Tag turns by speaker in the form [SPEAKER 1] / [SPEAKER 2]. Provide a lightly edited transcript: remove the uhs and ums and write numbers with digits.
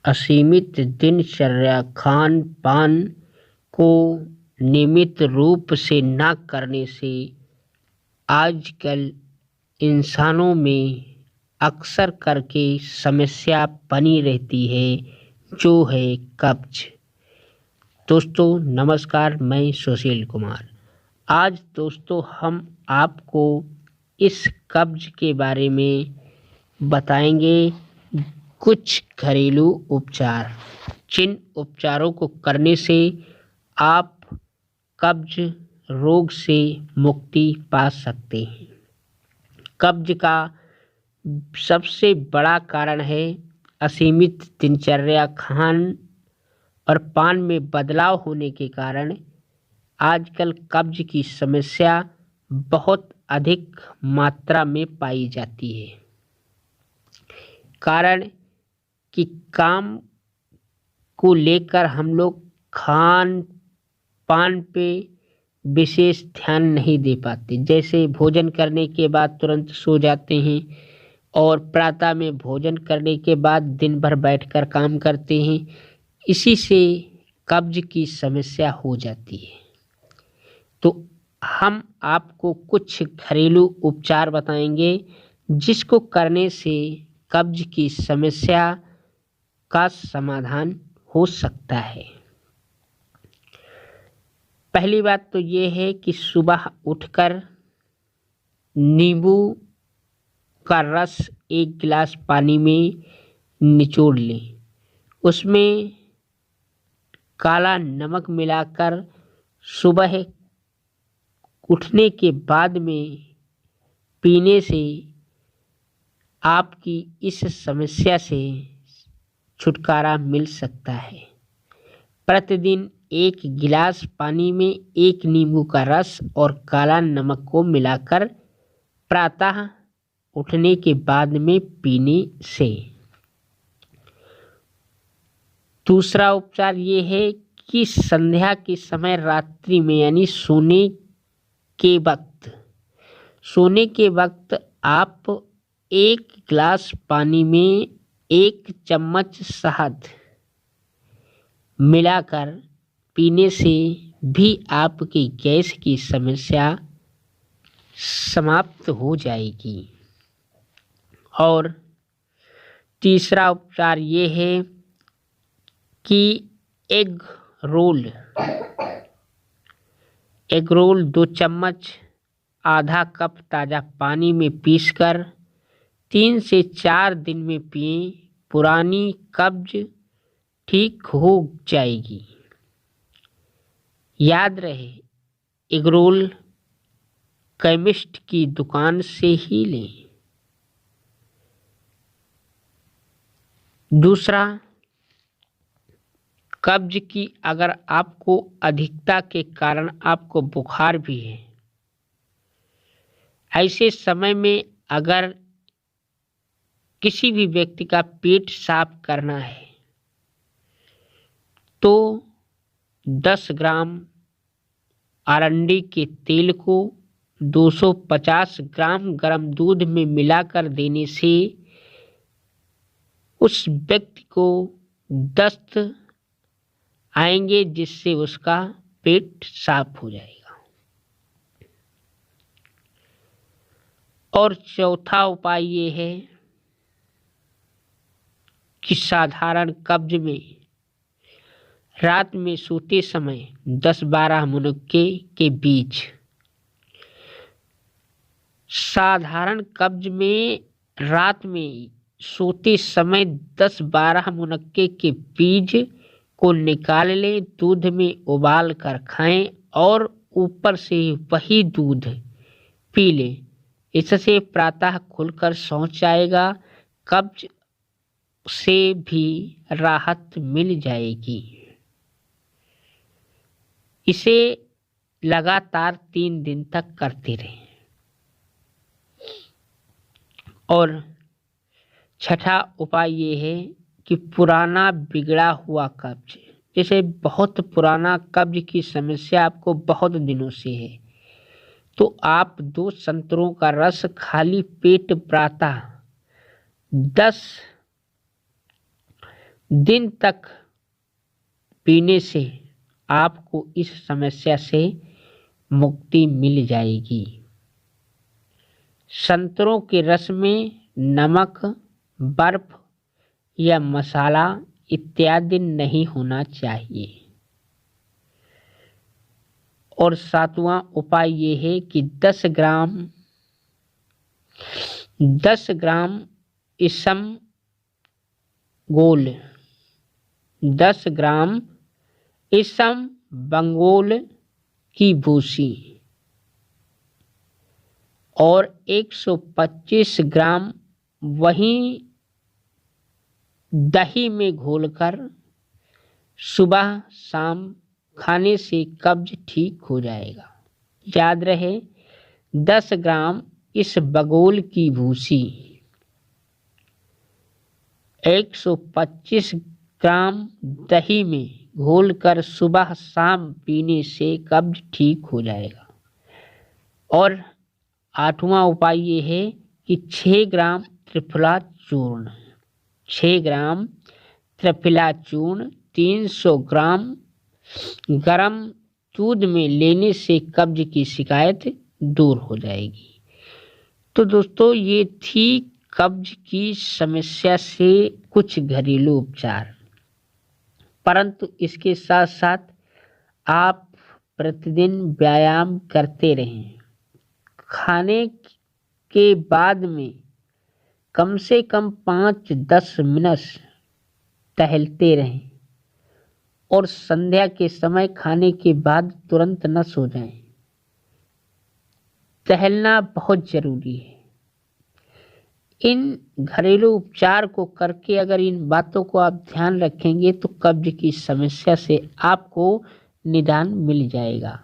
[SPEAKER 1] असीमित दिनचर्या खान पान को नियमित रूप से न करने से आजकल इंसानों में अक्सर करके समस्या बनी रहती है, जो है कब्ज। दोस्तों नमस्कार, मैं सुशील कुमार। आज दोस्तों हम आपको इस कब्ज के बारे में बताएंगे कुछ घरेलू उपचार, जिन उपचारों को करने से आप कब्ज रोग से मुक्ति पा सकते हैं। कब्ज का सबसे बड़ा कारण है असीमित दिनचर्या खान और पान में बदलाव होने के कारण आजकल कब्ज की समस्या बहुत अधिक मात्रा में पाई जाती है। कारण कि काम को लेकर हम लोग खान पान पे विशेष ध्यान नहीं दे पाते। जैसे भोजन करने के बाद तुरंत सो जाते हैं और प्रातः में भोजन करने के बाद दिन भर बैठकर काम करते हैं। इसी से कब्ज की समस्या हो जाती है। तो हम आपको कुछ घरेलू उपचार बताएंगे जिसको करने से कब्ज की समस्या का समाधान हो सकता है। पहली बात तो ये है कि सुबह उठकर नींबू का रस 1 गिलास पानी में निचोड़ लें। उसमें काला नमक मिलाकर सुबह उठने के बाद में पीने से आपकी इस समस्या से छुटकारा मिल सकता है। प्रतिदिन 1 गिलास पानी में 1 नींबू का रस और काला नमक को मिलाकर प्रातः उठने के बाद में पीने से। दूसरा उपचार ये है कि संध्या के समय रात्रि में यानी सोने के वक्त आप 1 गिलास पानी में 1 चम्मच शहद मिलाकर पीने से भी आपकी गैस की समस्या समाप्त हो जाएगी। और तीसरा उपचार ये है कि एग रोल 2 चम्मच आधा कप ताज़ा पानी में पीसकर 3 से 4 दिन में पिएं। पुरानी कब्ज ठीक हो जाएगी। याद रहे, एग रोल केमिस्ट की दुकान से ही लें। दूसरा, कब्ज की अगर आपको अधिकता के कारण आपको बुखार भी है, ऐसे समय में अगर किसी भी व्यक्ति का पेट साफ करना है तो 10 ग्राम अरंडी के तेल को 250 ग्राम गर्म दूध में मिलाकर देने से उस व्यक्ति को दस्त आएंगे, जिससे उसका पेट साफ हो जाएगा। और चौथा उपाय ये है कि साधारण कब्ज में रात में सोते समय 10-12 मुनक्के के बीच, साधारण कब्ज में रात में सोते समय 10-12 मुनक्के के बीज को निकाल लें, दूध में उबाल कर खाएं और ऊपर से वही दूध पी लें। इससे प्रातः खुलकर शौच जाएगा, कब्ज से भी राहत मिल जाएगी। इसे लगातार 3 दिन तक करते रहें। और छठा उपाय ये है कि पुराना बिगड़ा हुआ कब्ज, जैसे बहुत पुराना कब्ज की समस्या आपको बहुत दिनों से है, तो आप 2 संतरों का रस खाली पेट प्रातः 10 दिन तक पीने से आपको इस समस्या से मुक्ति मिल जाएगी। संतरों के रस में नमक, बर्फ या मसाला इत्यादि नहीं होना चाहिए। और सातवां उपाय ये है कि 10 ग्राम इसबगोल 10 ग्राम इसबगोल की भूसी और 125 ग्राम वही दही में घोलकर सुबह शाम खाने से कब्ज ठीक हो जाएगा। याद रहे, 10 ग्राम इसबगोल की भूसी, 125 ग्राम दही में घोलकर सुबह शाम पीने से कब्ज ठीक हो जाएगा। और 8वां उपाय ये है कि 6 ग्राम त्रिफला चूर्ण 300 ग्राम गरम दूध में लेने से कब्ज की शिकायत दूर हो जाएगी। तो दोस्तों, ये थी कब्ज की समस्या से कुछ घरेलू उपचार। परंतु इसके साथ साथ आप प्रतिदिन व्यायाम करते रहें। खाने के बाद में कम से कम 5-10 मिनट टहलते रहें और संध्या के समय खाने के बाद तुरंत न सो जाएं। टहलना बहुत जरूरी है। इन घरेलू उपचार को करके अगर इन बातों को आप ध्यान रखेंगे तो कब्ज की समस्या से आपको निदान मिल जाएगा।